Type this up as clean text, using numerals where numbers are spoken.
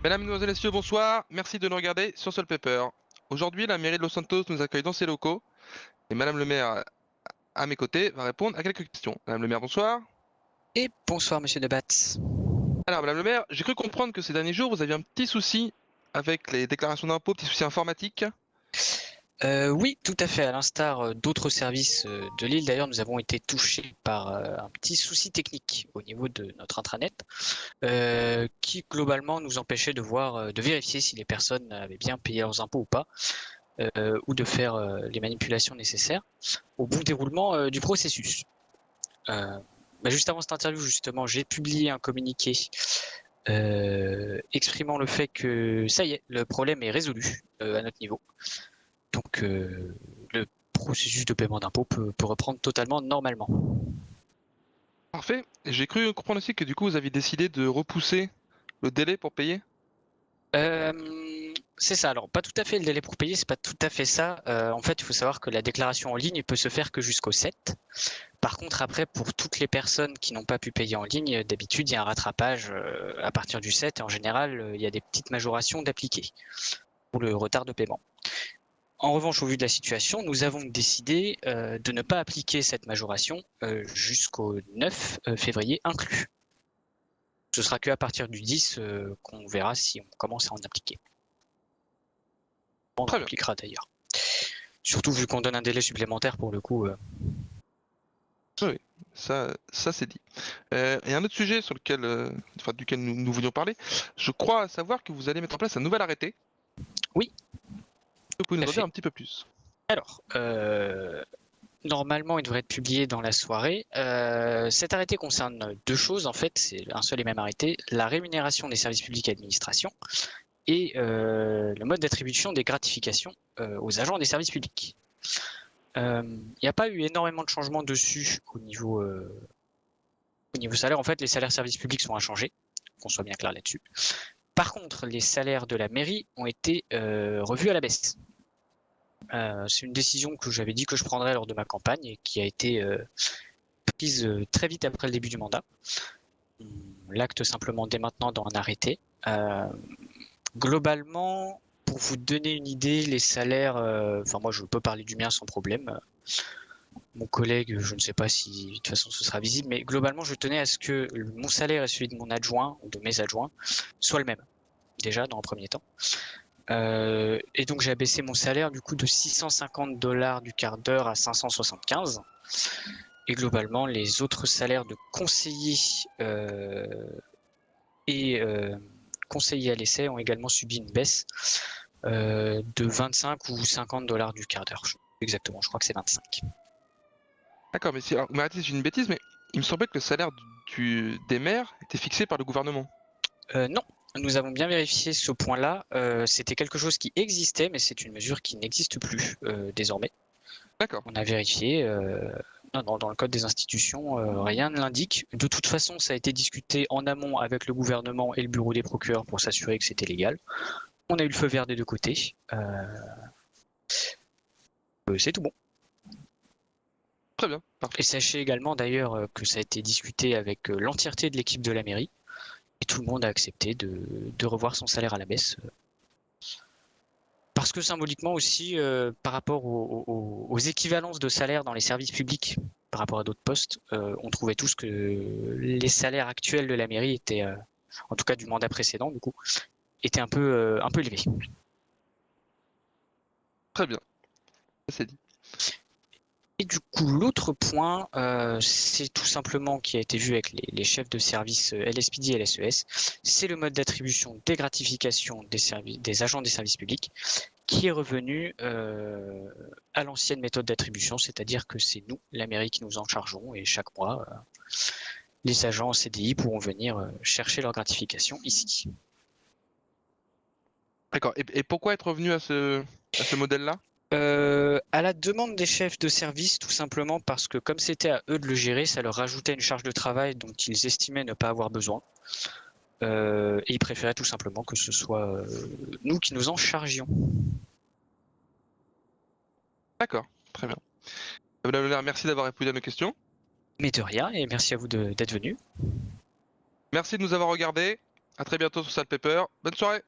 Mesdames, Mesdemoiselles, Messieurs, bonsoir. Merci de nous regarder sur Soul Paper. Aujourd'hui, la mairie de Los Santos nous accueille dans ses locaux et Madame le maire, à mes côtés, va répondre à quelques questions. Madame le maire, bonsoir. Et bonsoir Monsieur Debatz. Alors, Madame le maire, j'ai cru comprendre que ces derniers jours, vous aviez un petit souci avec les déclarations d'impôts, petit souci informatique. Oui, tout à fait. À l'instar d'autres services de l'île, d'ailleurs, nous avons été touchés par un petit souci technique au niveau de notre intranet, qui globalement nous empêchait de voir, de vérifier si les personnes avaient bien payé leurs impôts ou pas, ou de faire les manipulations nécessaires au bon déroulement du processus. Juste avant cette interview, justement, j'ai publié un communiqué exprimant le fait que ça y est, le problème est résolu à notre niveau. Donc le processus de paiement d'impôt peut reprendre totalement normalement. Parfait. Et j'ai cru comprendre aussi que du coup, vous aviez décidé de repousser le délai pour payer. C'est ça. Alors pas tout à fait le délai pour payer, c'est pas tout à fait ça. En fait, il faut savoir que la déclaration en ligne peut se faire que jusqu'au 7. Par contre, après, pour toutes les personnes qui n'ont pas pu payer en ligne, d'habitude, il y a un rattrapage à partir du 7. Et en général, il y a des petites majorations d'appliquer pour le retard de paiement. En revanche, au vu de la situation, nous avons décidé de ne pas appliquer cette majoration jusqu'au 9 février inclus. Ce sera qu'à partir du 10 qu'on verra si on commence à en appliquer. On en appliquera d'ailleurs. Surtout vu qu'on donne un délai supplémentaire pour le coup. Oui, ça c'est dit. Et un autre sujet sur lequel, duquel nous voulions parler, je crois savoir que vous allez mettre en place un nouvel arrêté. Oui. Vous pouvez nous en dire un petit peu plus. Alors, normalement, il devrait être publié dans la soirée. Cet arrêté concerne deux choses, en fait, c'est un seul et même arrêté, la rémunération des services publics et administration et le mode d'attribution des gratifications aux agents des services publics. Il n'y a pas eu énormément de changements dessus au niveau salaire. En fait, les salaires services publics sont inchangés, qu'on soit bien clair là-dessus. Par contre, les salaires de la mairie ont été revus à la baisse. C'est une décision que j'avais dit que je prendrais lors de ma campagne et qui a été prise très vite après le début du mandat. On l'acte simplement dès maintenant dans un arrêté. Globalement, pour vous donner une idée, les salaires, moi je peux parler du mien sans problème. Mon collègue, je ne sais pas si de toute façon ce sera visible, mais globalement je tenais à ce que mon salaire et celui de mon adjoint ou de mes adjoints soient le même, déjà dans un premier temps. Et donc j'ai abaissé mon salaire du coup de $650 du quart d'heure à 575. Et globalement, les autres salaires de conseillers et conseillers à l'essai ont également subi une baisse de 25 ou $50 du quart d'heure. Exactement, je crois que c'est 25. D'accord, mais alors, arrêtez, c'est une bêtise, mais il me semblait que le salaire des maires était fixé par le gouvernement. Non, nous avons bien vérifié ce point-là. C'était quelque chose qui existait, mais c'est une mesure qui n'existe plus désormais. D'accord. On a vérifié. Non, dans le code des institutions, rien ne l'indique. De toute façon, ça a été discuté en amont avec le gouvernement et le bureau des procureurs pour s'assurer que c'était légal. On a eu le feu vert des deux côtés. C'est tout bon. Très bien. Parfait. Et sachez également d'ailleurs que ça a été discuté avec l'entièreté de l'équipe de la mairie. Et tout le monde a accepté de revoir son salaire à la baisse. Parce que symboliquement aussi, par rapport aux équivalences de salaire dans les services publics, par rapport à d'autres postes, on trouvait tous que les salaires actuels de la mairie étaient, en tout cas du mandat précédent du coup, étaient un peu élevés. Très bien. C'est dit. Et du coup, l'autre point, c'est tout simplement qui a été vu avec les chefs de service LSPD et LSES, c'est le mode d'attribution des gratifications des agents des services publics qui est revenu à l'ancienne méthode d'attribution, c'est-à-dire que c'est nous, la mairie, qui nous en chargeons et chaque mois, les agents en CDI pourront venir chercher leur gratification ici. D'accord. Et pourquoi être revenu à ce modèle-là ? À la demande des chefs de service, tout simplement parce que comme c'était à eux de le gérer, ça leur rajoutait une charge de travail dont ils estimaient ne pas avoir besoin. Et ils préféraient tout simplement que ce soit nous qui nous en chargions. D'accord, très bien. Madame le maire, merci d'avoir répondu à mes questions. Mais de rien, et merci à vous d'être venu. Merci de nous avoir regardés. À très bientôt sur Salt Paper. Bonne soirée.